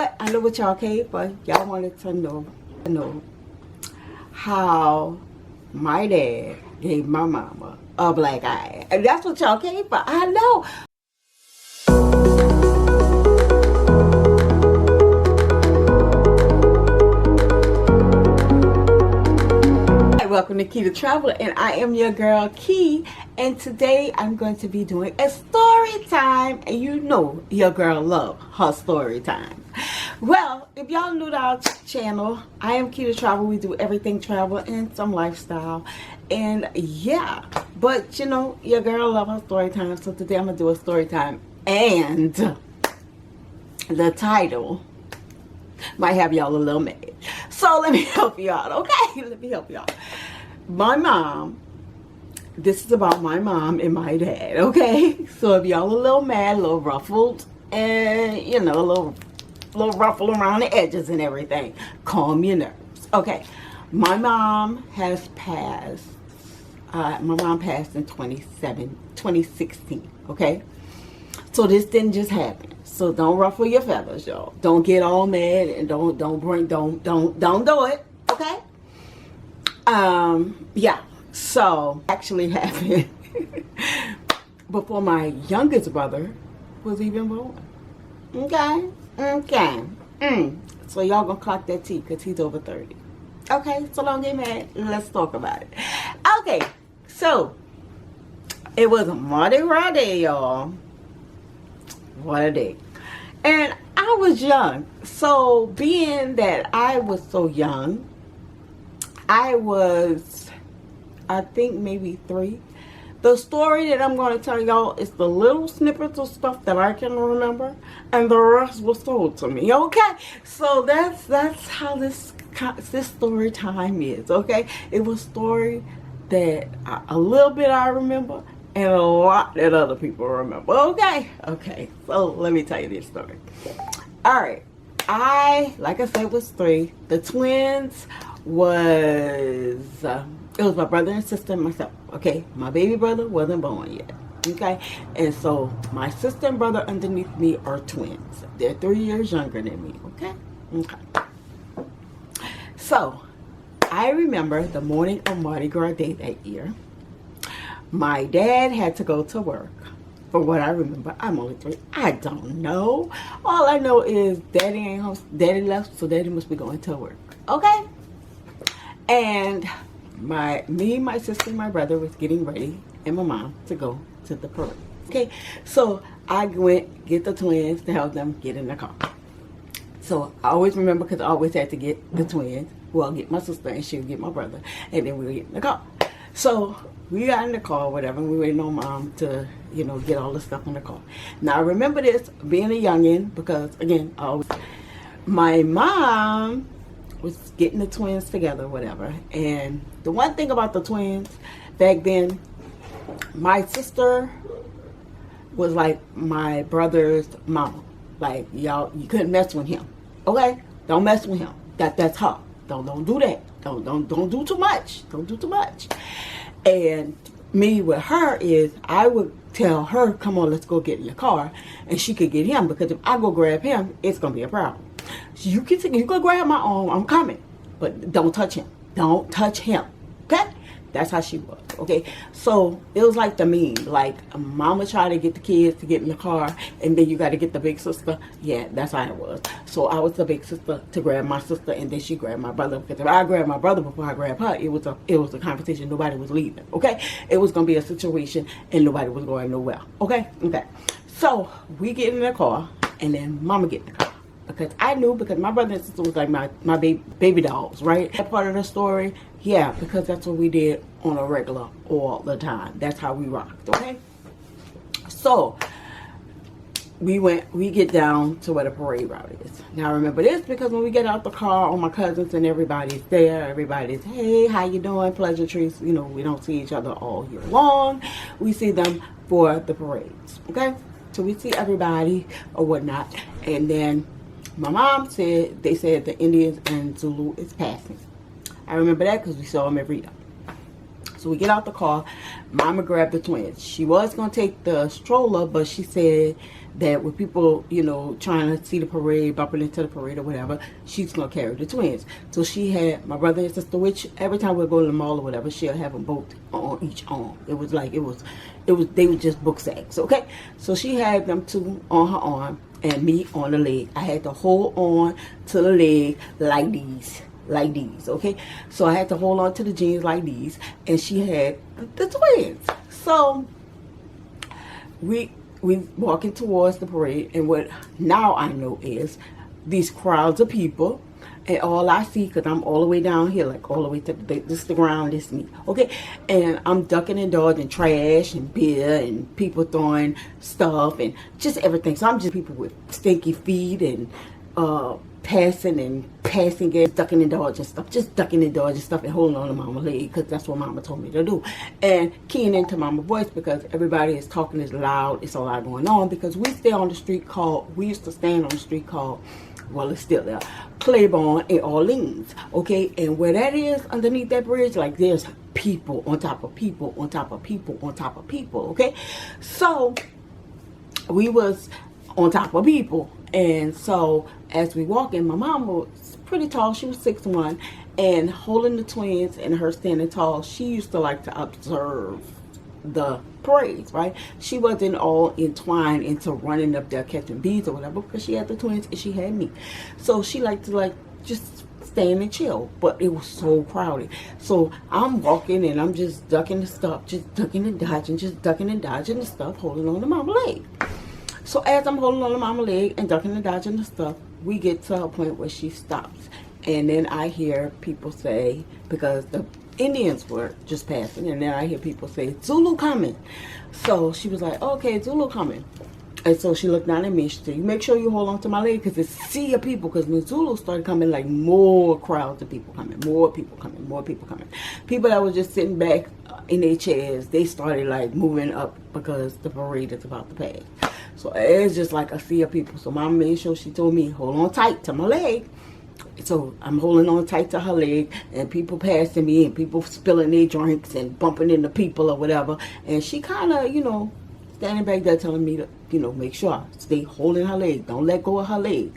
I know what y'all came for. Y'all wanted to know how my dad gave my mama a black eye. And that's what y'all came for. I know. Welcome to Key the Traveler, and I am your girl Key, and today I'm going to be doing a story time, and you know your girl love her story time. Well, if y'all new to our channel, I am Key the Traveler. We do everything travel and some lifestyle, and yeah, but you know your girl love her story time, so today I'm gonna do a story time, and the title might have y'all a little mad. So let me help you out, okay? Let me help y'all. My mom, this is about my mom and my dad, okay? So if y'all a little mad, a little ruffled, and you know, a little ruffle around the edges and everything, calm your nerves. Okay, my mom has passed. My mom passed in 2016, okay? So this didn't just happen. So don't ruffle your feathers, y'all. Don't get all mad and don't do it, okay? Yeah. So actually happened before my youngest brother was even born. Okay. So y'all gonna clock that T because he's over 30. Okay. So don't get mad. Let's talk about it. Okay. So it was a Mardi Gras day, y'all. What a day. And I was young. So being that I was so young, I was, I think maybe 3. The story that I'm going to tell y'all is the little snippets of stuff that I can remember, and the rest was told to me. Okay, so that's how this story time is. Okay, it was a story that a little bit I remember, and a lot that other people remember. Okay, so let me tell you this story. All right, like I said, was 3. The twins was it was my brother and sister and myself. Okay, my baby brother wasn't born yet. Okay, and so my sister and brother underneath me are twins. They're 3 years younger than me. Okay. So I remember the morning of Mardi Gras Day that year. My dad had to go to work. For what I remember, I'm only 3. I don't know. All I know is Daddy ain't home. Daddy left, so Daddy must be going to work. Okay? And me, my sister, and my brother was getting ready, and my mom to go to the parade. Okay? So I went get the twins to help them get in the car. So I always remember because I always had to get the twins. Well, get my sister and she would get my brother, and then we would get in the car. So we got in the car, whatever, and we waited on Mom to, you know, get all the stuff in the car. Now, I remember this being a youngin' because, again, my mom was getting the twins together, whatever. And the one thing about the twins, back then, my sister was like my brother's mama. Like, y'all, you couldn't mess with him. Okay? Don't mess with him. That's her. Don't do that. Don't do too much. Don't do too much. And me with her is I would tell her, come on, let's go get in the car, and she could get him, because if I go grab him, it's gonna be a problem. So you go grab my arm, I'm coming, but don't touch him. Don't touch him. Okay? That's how she was. Okay? So it was like the meme, like mama tried to get the kids to get in the car, and then you got to get the big sister. Yeah, that's how it was. So I was the big sister to grab my sister, and then she grabbed my brother, because if I grabbed my brother before I grabbed her, it was a conversation. Nobody was leaving. Okay? It was gonna be a situation, and nobody was going nowhere. Okay? So we get in the car, and then mama get in the car. Because I knew, because my brother and sister was like my baby dolls, right? That part of the story, yeah, because that's what we did on a regular all the time. That's how we rocked, okay? So we get down to where the parade route is. Now remember this, because when we get out the car, all my cousins and everybody's there. Everybody's, hey, how you doing? Pleasantries. You know, we don't see each other all year long. We see them for the parades, okay? So we see everybody or whatnot, and then my mom said, they said the Indians and Zulu is passing. I remember that because we saw them every day. So we get out the car. Mama grabbed the twins. She was going to take the stroller, but she said that with people, you know, trying to see the parade, bumping into the parade or whatever, she's going to carry the twins. So she had my brother and sister, which every time we go to the mall or whatever, she'll have them both on each arm. It was like, they were just book sacks, okay? So she had them two on her arm and me on the leg. I had to hold on to the leg like these, okay? So I had to hold on to the jeans like these, and she had the twins. So we walking towards the parade, and what now I know is these crowds of people, and all I see, because I'm all the way down here, like all the way to this the ground, this me, okay? And I'm ducking and dodging trash and beer and people throwing stuff and just everything. So I'm just people with stinky feet and passing gas, ducking and dodging stuff, just ducking and dodging stuff and holding on to mama's leg, because that's what mama told me to do, and keying into mama's voice because everybody is talking is loud. It's a lot going on because we used to stand on the street called, well, it's still there, Claiborne in Orleans, okay? And where that is, underneath that bridge, like there's people on top of people on top of people on top of people, okay? So we was on top of people. And so as we walk in, my mom was pretty tall. She was 6'1", and holding the twins and her standing tall, she used to like to observe the parades, right? She wasn't all entwined into running up there catching bees or whatever, because she had the twins and she had me. So she liked to just stand and chill, but it was so crowded. So I'm walking and I'm just ducking the stuff, just ducking and dodging, the stuff, holding on to mama's leg. So as I'm holding on to mama's leg and ducking and dodging the stuff, we get to a point where she stops. And then I hear people say, because the Indians were just passing, and then I hear people say, Zulu coming. So she was like, okay, Zulu coming. And so she looked down at me and she said, you make sure you hold on to my leg, because it's a sea of people. Because when Zulu started coming, like more crowds of people coming, more people coming. People that were just sitting back in their chairs, they started like moving up because the parade is about to pass. So it's just like a sea of people. So mama made sure she told me, hold on tight to my leg. So I'm holding on tight to her leg, and people passing me and people spilling their drinks and bumping into people or whatever. And she kind of, standing back there telling me to, make sure I stay holding her leg. Don't let go of her leg.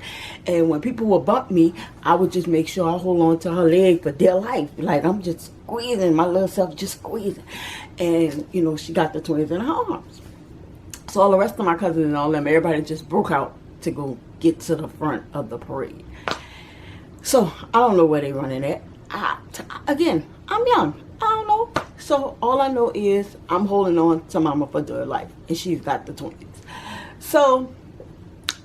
And when people would bump me, I would just make sure I hold on to her leg for dear life. Like I'm just squeezing, my little self just squeezing. And, she got the twins in her arms. So all the rest of my cousins and all them, everybody just broke out to go get to the front of the parade. So I don't know where they running at. Again, I'm young. I don't know. So all I know is I'm holding on to mama for dear life, and she's got the twins. So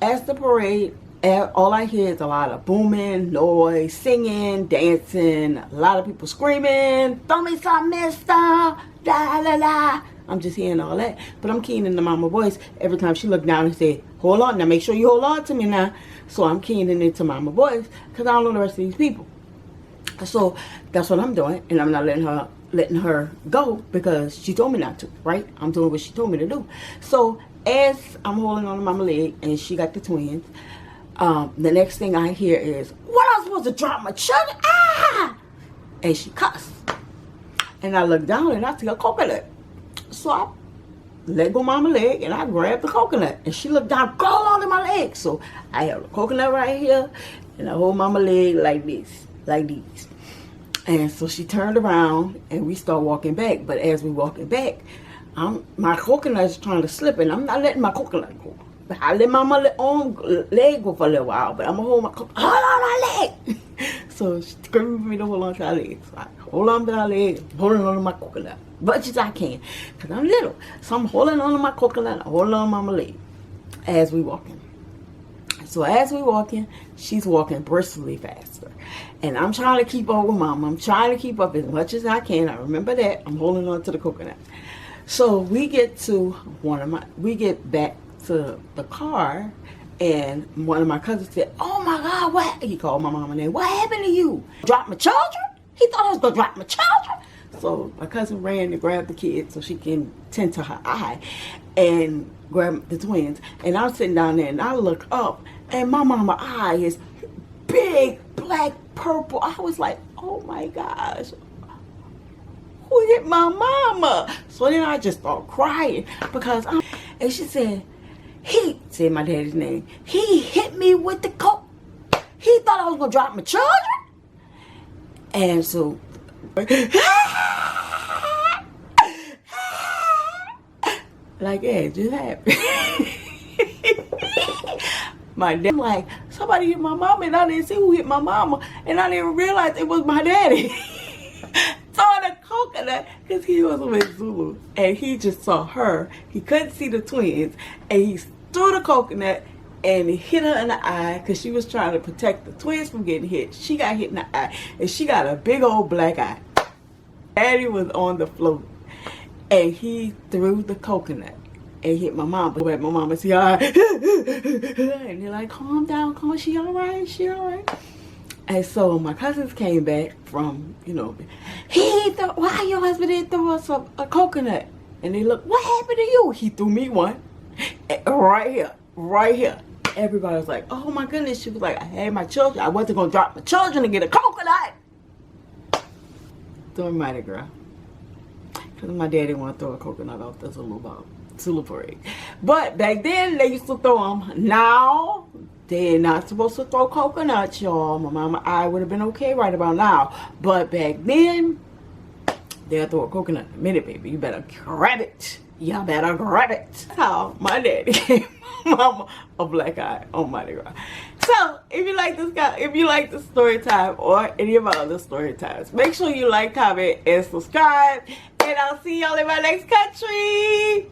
as the parade, all I hear is a lot of booming, noise, singing, dancing, a lot of people screaming, throw me some, mister, da la la. I'm just hearing all that, but I'm keying into mama's voice every time she looked down and said, hold on, now make sure you hold on to me now. So I'm keying into mama's voice because I don't know the rest of these people. So that's what I'm doing, and I'm not letting her go because she told me not to, right? I'm doing what she told me to do. So as I'm holding on to mama's leg and she got the twins, the next thing I hear is, what, I'm supposed to drop my children? Ah! And she cussed. And I look down and I see a coconut. So I let go of mama's leg and I grabbed the coconut. And she looked down, go on to my leg. So I have the coconut right here and I hold mama's leg like this, like these. And so she turned around and we start walking back. But as we walking back, my coconut is trying to slip and I'm not letting my coconut go. I let mama's leg go for a little while, but I'm going to hold hold on my leg. So she screamed for me to hold on to her leg. So I hold on to her leg, holding on to my coconut, much as I can, because I'm little. So I'm holding on to my coconut, holding on to mama's leg as we walking. So as we walking, she's walking briskly faster. And I'm trying to keep up with mama. I'm trying to keep up as much as I can. I remember that. I'm holding on to the coconut. So we get back to the car, and one of my cousins said, oh my God, what? He called my mama name. What happened to you? Drop my children? He thought I was going to drop my children. So my cousin ran to grab the kid so she can tend to her eye and grab the twins. And I'm sitting down there and I look up and my mama's eye is big, black, purple. I was like, oh my gosh. who hit my mama? So then I just started crying because and she said, he said my daddy's name. He hit me with the coke. He thought I was gonna drop my children. And so like, yeah, it just happened. My dad, like, somebody hit my mama and I didn't see who hit my mama and I didn't realize it was my daddy. Saw the coconut because he was with Zulu and he just saw her. He couldn't see the twins and he threw the coconut and it hit her in the eye because she was trying to protect the twins from getting hit. She got hit in the eye and she got a big old black eye. Daddy was on the floor and he threw the coconut and hit my mom. But my mama said, all right. And they're like, calm down, calm. She all right, she all right. And so my cousins came back from, you know, why your husband didn't throw us a coconut? And they look, what happened to you? He threw me one. Right here, right here. Everybody was like, oh my goodness. She was like, I had my children. I wasn't going to drop my children to get a coconut. During Mardi Gras. Because my dad didn't want to throw a coconut off the Zulu parade. But back then, they used to throw them. Now, they're not supposed to throw coconuts, y'all. My mama, I would have been okay right about now. But back then, they'll throw a coconut in a minute, baby. You better grab it. Y'all better grab it. That's how my daddy gave mama a black eye on Mardi Gras. So, if you like this guy, if you like the story time or any of my other story times, make sure you like, comment, and subscribe. And I'll see y'all in my next country.